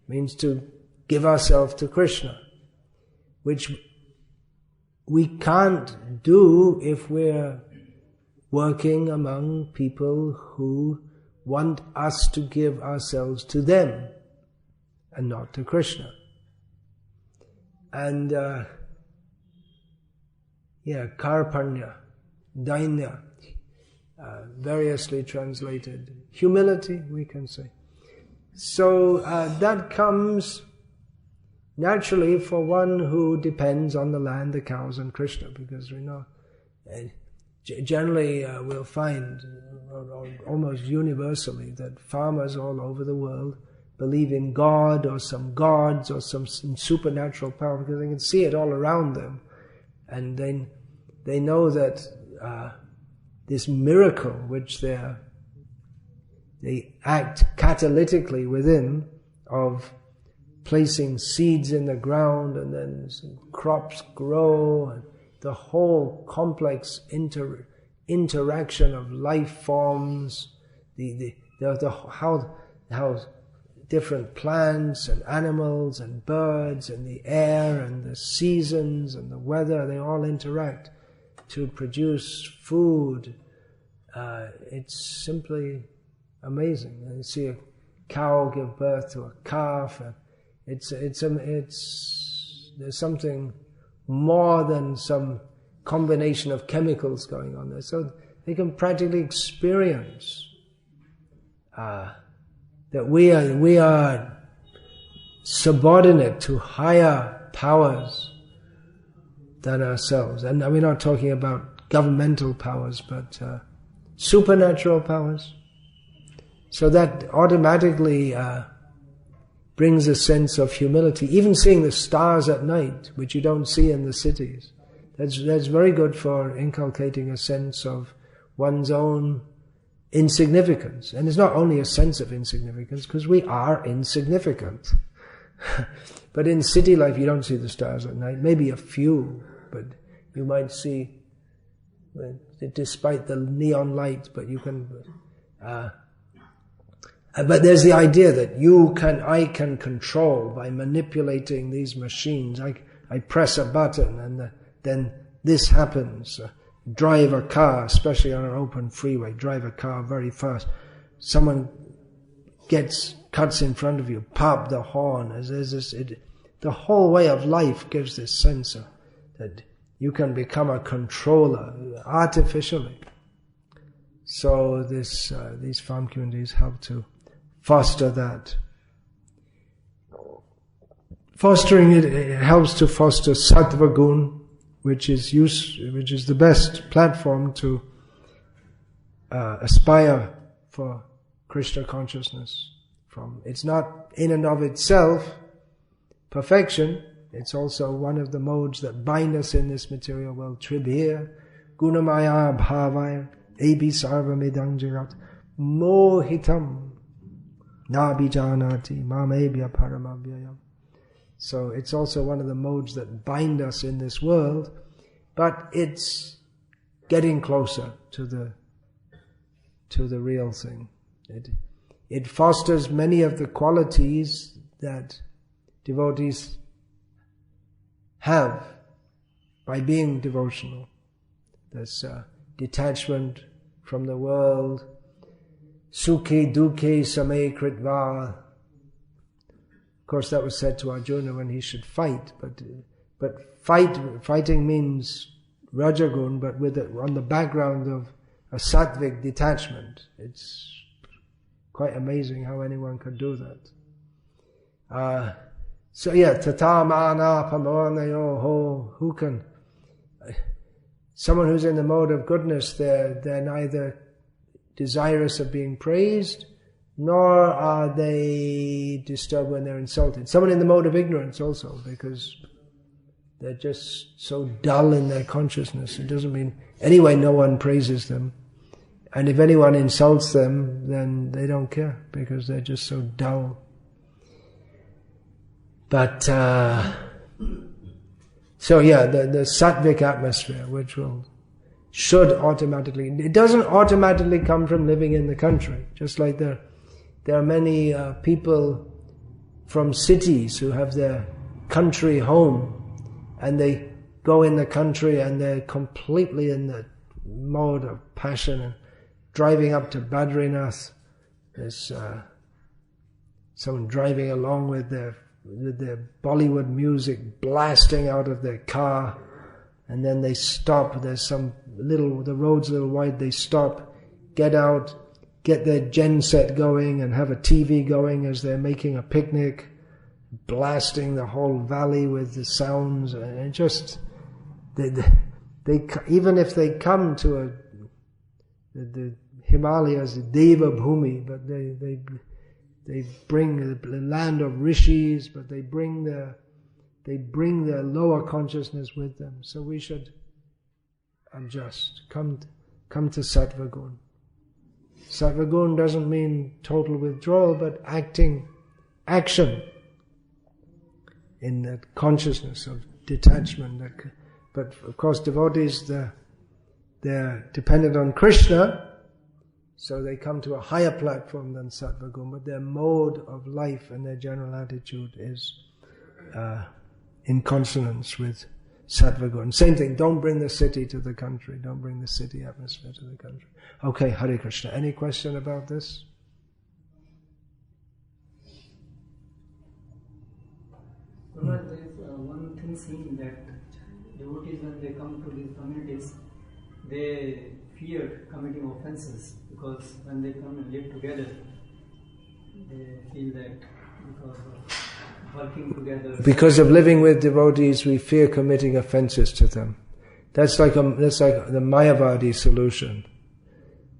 means to give ourselves to Krishna, which we can't do if we're working among people who want us to give ourselves to them and not to Krishna. And karpanya, dainya, variously translated, humility, we can say. So that comes naturally for one who depends on the land, the cows, and Krishna, because we know generally we'll find almost universally that farmers all over the world believe in God or some gods or some supernatural power, because they can see it all around them, and then they know that this miracle which they act catalytically within, of placing seeds in the ground and then crops grow, and the whole complex interaction of life forms, how different plants and animals and birds and the air and the seasons and the weather, they all interact to produce food. It's simply amazing. And you see a cow give birth to a calf, and there's something more than some combination of chemicals going on there. So they can practically experience that we are subordinate to higher powers than ourselves. And we're not talking about governmental powers, but supernatural powers. So that automatically brings a sense of humility. Even seeing the stars at night, which you don't see in the cities, that's very good for inculcating a sense of one's own insignificance. And it's not only a sense of insignificance, because we are insignificant. But in city life, you don't see the stars at night. Maybe a few, but you might see, despite the neon light, but you can... but there's the idea that I can control by manipulating these machines. I press a button and then this happens. Drive a car, especially on an open freeway, drive a car very fast. Someone cuts in front of you, pop the horn. The whole way of life gives this sense of that you can become a controller artificially. So these farm communities help to foster that. Fostering it helps to foster sattva gun, which is the best platform to aspire for Krishna consciousness. It's not in and of itself perfection. It's also one of the modes that bind us in this material world. Tribhir, gunamaya bhavaya, ebi sarvamidang jagat, mohitam, nabijanati, mamebhya paramabhyayam. So it's also one of the modes that bind us in this world, but it's getting closer to the real thing. It fosters many of the qualities that devotees have by being devotional. There's detachment from the world, sukhe dukhe same kritva. Of course, that was said to Arjuna when he should fight, but fighting means rajagun, but on the background of a sattvic detachment. It's quite amazing how anyone could do that. Tata mana pamanayoho, who can... Someone who's in the mode of goodness, they're neither desirous of being praised, nor are they disturbed when they're insulted. Someone in the mode of ignorance also, because They're just so dull in their consciousness. It doesn't mean, anyway, no one praises them. And if anyone insults them, then they don't care, because they're just so dull. But, the sattvic atmosphere, which should automatically, it doesn't automatically come from living in the country. Just like there are many people from cities who have their country home, and they go in the country and they're completely in the mode of passion. And driving up to Badrinath, there's someone driving along with their Bollywood music blasting out of their car, and then they stop. There's the road's a little wide. They stop, get out, get their gen set going, and have a TV going as they're making a picnic, blasting the whole valley with the sounds. And just they even if they come to the Himalayas, the Deva Bhumi, but they bring the land of rishis, but they bring their lower consciousness with them. So we should adjust, come to Sattva Gun. Sattva Gun doesn't mean total withdrawal, but action in the consciousness of detachment. But of course, devotees, they're dependent on Krishna, so they come to a higher platform than Sattva Gun, but their mode of life and their general attitude is in consonance with Sattva Gun. Same thing, don't bring the city to the country, don't bring the city atmosphere to the country. Okay, Hare Krishna. Any question about this? There is one thing seen that devotees, when they come to these communities, they fear committing offenses, because when they come and live together, they feel that because of working together. Because of living with devotees, we fear committing offenses to them. That's like the Mayavadi solution.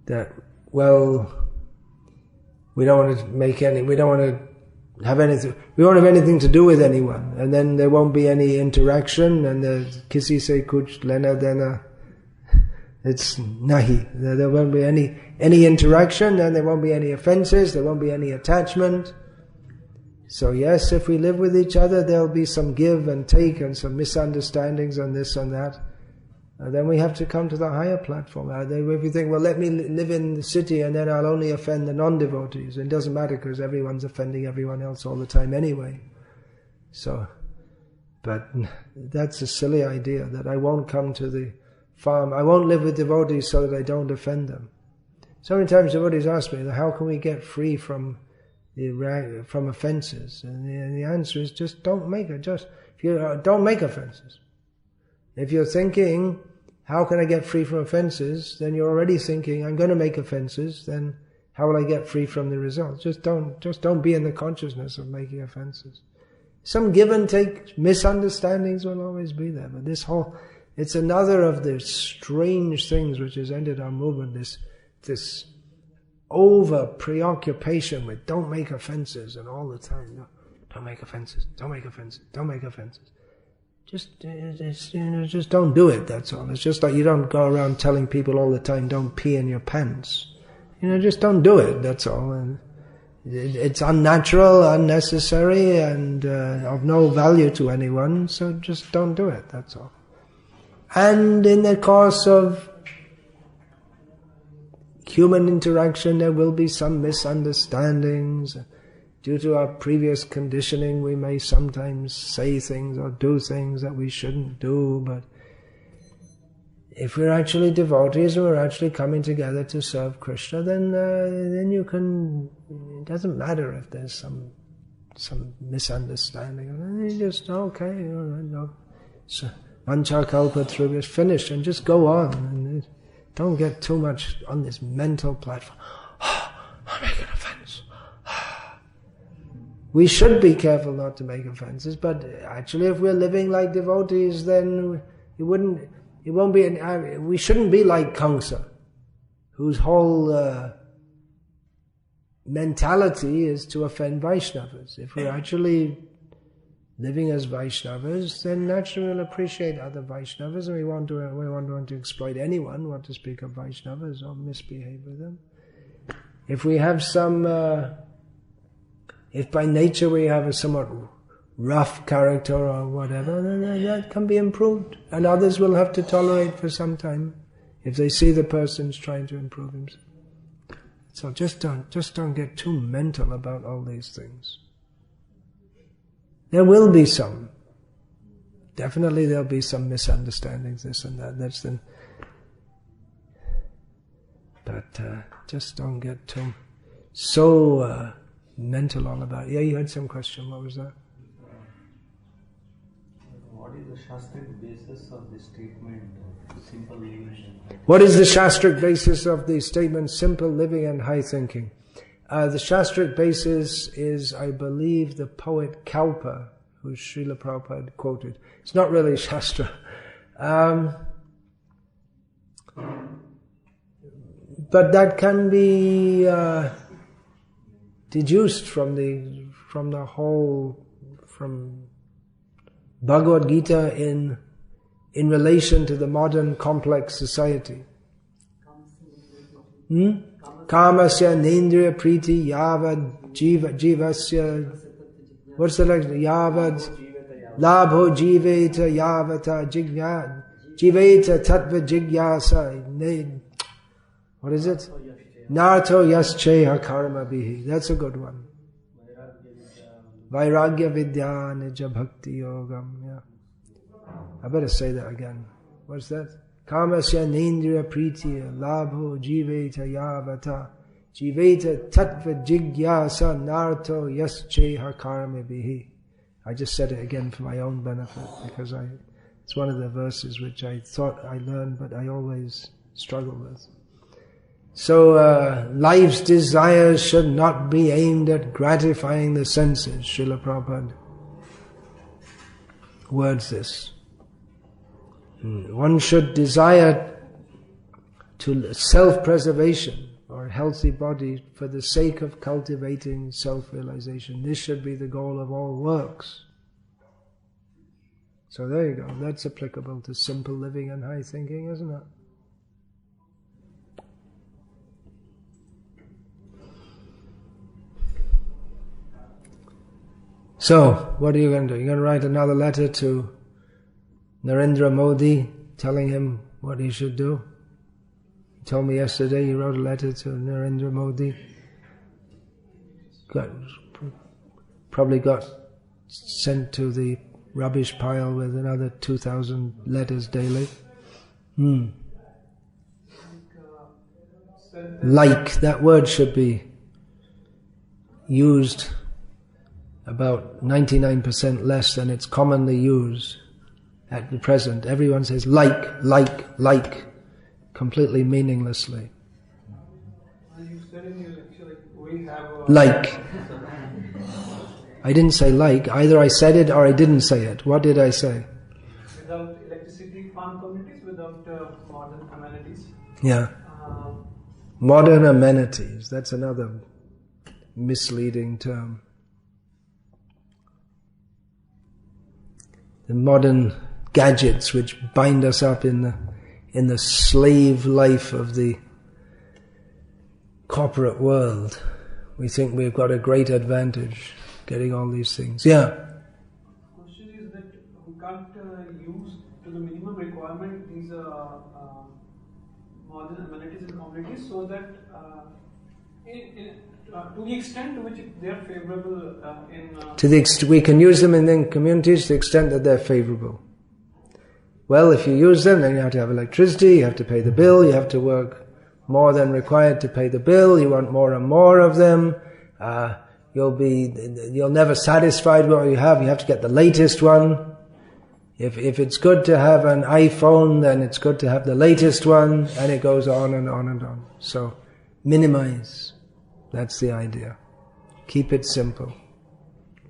That, well, we don't want to have anything to do with anyone, and then there won't be any interaction, and kisi se kuch lena dena, it's nahi. There won't be any interaction, and there won't be any offenses, there won't be any attachment. So yes, if we live with each other, there'll be some give and take and some misunderstandings and this and that. Then we have to come to the higher platform. If you think, well, let me live in the city and then I'll only offend the non-devotees. It doesn't matter, because everyone's offending everyone else all the time anyway. But that's a silly idea, that I won't come to the farm. I won't live with devotees so that I don't offend them. So many times devotees ask me, how can we get free from offenses? And the answer is just don't make offenses. If you're thinking, how can I get free from offenses? Then you're already thinking, I'm going to make offenses, then how will I get free from the results? Just don't be in the consciousness of making offenses. Some give and take, misunderstandings will always be there, but it's another of the strange things which has ended our movement, this over preoccupation with don't make offenses, and all the time, no, don't make offenses, don't make offenses, don't make offenses. Just don't do it, that's all. It's just like you don't go around telling people all the time, don't pee in your pants. Just don't do it, that's all. And it's unnatural, unnecessary, and of no value to anyone, so just don't do it, that's all. And in the course of human interaction, there will be some misunderstandings. Due to our previous conditioning, we may sometimes say things or do things that we shouldn't do, but if we're actually devotees and we're actually coming together to serve Krishna, then you can, it doesn't matter if there's some misunderstanding. You just, okay, so Vancha Kalpa Tribhu is finished, and just go on. And don't get too much on this mental platform. I make an offense. We should be careful not to make offenses, but actually if we're living like devotees, then we shouldn't be like Kamsa, whose whole mentality is to offend Vaishnavas. If we're actually living as Vaishnavas, then naturally we'll appreciate other Vaishnavas, and we won't want to exploit anyone, want to speak of Vaishnavas or misbehave with them. If we have if by nature we have a somewhat rough character or whatever, then that can be improved. And others will have to tolerate for some time if they see the person's trying to improve himself. So just don't get too mental about all these things. There will be some. Definitely there'll be some misunderstandings, this and that. But just don't get too mental all about it. Yeah, you had some question. What was that? What is the Shastric basis of the statement of simple living? What is the Shastric basis of the statement simple living and high thinking? The Shastric basis is, I believe, the poet Kalpa, who Srila Prabhupada quoted. It's not really Shastra. But that can be deduced from Bhagavad Gita in relation to the modern complex society. Kamasya nendriya priti yavad jivasya. What's the next? Yavad labho jiveta yavata jiveta tattva jigyasa. What is it? Narto yascheha karma bihi. That's a good one. Vairagya vidya nija bhakti yogam. Yeah. I better say that again. What's that? Kamasya nendriya pritiya labho jiveta yavata jiveta tattva jigyasa narto yascheha karma bihi. I just said it again for my own benefit because it's one of the verses which I thought I learned but I always struggle with. So life's desires should not be aimed at gratifying the senses. Srila Prabhupada words this. One should desire to self-preservation or a healthy body for the sake of cultivating self-realization. This should be the goal of all works. So there you go. That's applicable to simple living and high thinking, isn't it? So, what are you going to do? You're going to write another letter to Narendra Modi telling him what he should do? You told me yesterday you wrote a letter to Narendra Modi. Probably got sent to the rubbish pile with another 2,000 letters daily. Like, that word should be used about 99% less than it's commonly used at the present. Everyone says like, completely meaninglessly. You said in your lecture, we have like. I didn't say like. Either I said it or I didn't say it. What did I say? Without electricity, farm communities, without modern amenities. Yeah. Modern amenities. That's another misleading term. The modern gadgets which bind us up in the slave life of the corporate world. We think we've got a great advantage getting all these things. Yeah. The question is that we can't use to the minimum requirement these modern amenities and communities so that to the extent to which they are favorable we can use them in the communities to the extent that they're favorable. Well, if you use them, then you have to have electricity, you have to pay the bill, you have to work more than required to pay the bill, you want more and more of them, you'll never satisfied with what you have to get the latest one. If it's good to have an iPhone, then it's good to have the latest one, and it goes on and on and on. So, minimize. That's the idea. Keep it simple.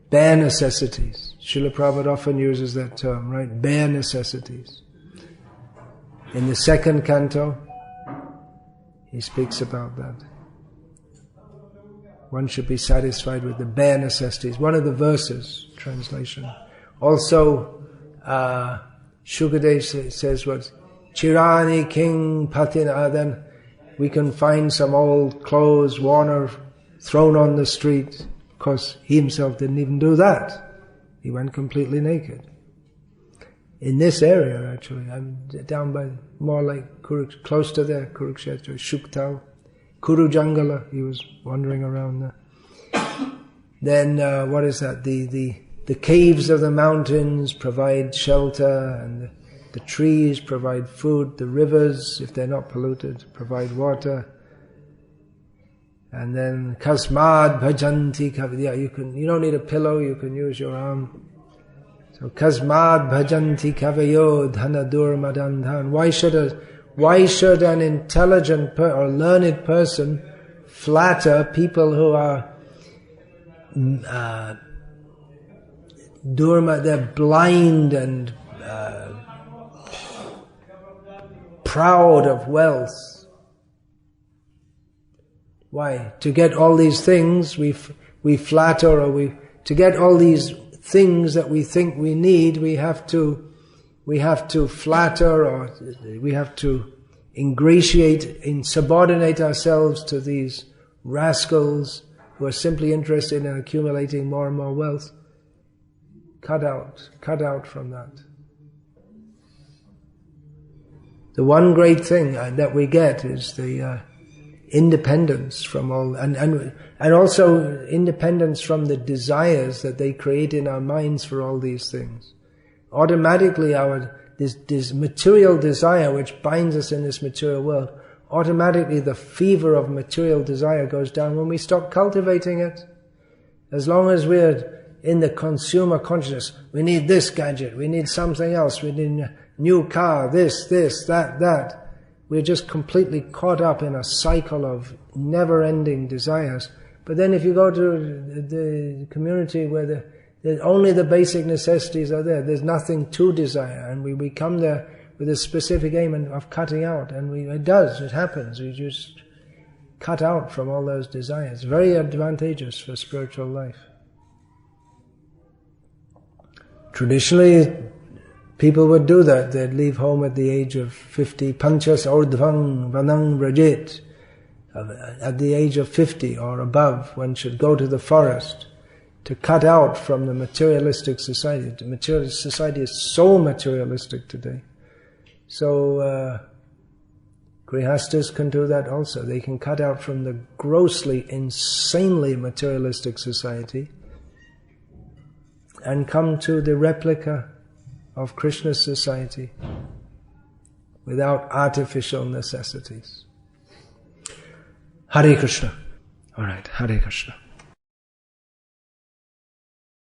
Bare necessities. Srila Prabhupada often uses that term, right? Bare necessities. In the second canto, he speaks about that. One should be satisfied with the bare necessities. One of the verses, translation, Also, Shukadev says what? Chirani king patina, then we can find some old clothes worn or thrown on the street. Of course, he himself didn't even do that. He went completely naked. In this area, actually, I'm down by more like close to there, Kurukshetra, Shuktal, Kuru Jangala, he was wandering around there. Then, what is that? The caves of the mountains provide shelter, and the trees provide food, the rivers, if they're not polluted, provide water. And then, Kasmad Bhajanti Kavya, you don't need a pillow, you can use your arm. So, Kasmad Bhajanti Kavayo Dhanadur Madandhan. Why should an intelligent or learned person flatter people who are durma, they're blind and proud of wealth? Why? To get all these things, we flatter, or to get all these things that we think we need, we have to flatter, or we have to ingratiate, subordinate ourselves to these rascals who are simply interested in accumulating more and more wealth. Cut out from that. The one great thing that we get is the independence from all, and also independence from the desires that they create in our minds for all these things. Automatically this material desire which binds us in this material world, automatically the fever of material desire goes down when we stop cultivating it. As long as we're in the consumer consciousness, we need this gadget, we need something else, we need a new car, this, that. We're just completely caught up in a cycle of never-ending desires. But then if you go to the community where only the basic necessities are there, there's nothing to desire, and we come there with a specific aim of cutting out, and it happens. We just cut out from all those desires. Very advantageous for spiritual life. Traditionally, people would do that. They'd leave home at the age of 50, panchas ordhvang vanang vrajet. At the age of 50 or above, one should go to the forest to cut out from the materialistic society. The materialist society is so materialistic today. So, grihastas can do that also. They can cut out from the grossly, insanely materialistic society and come to the replica of Krishna's society without artificial necessities. Hare Krishna. Alright, Hare Krishna.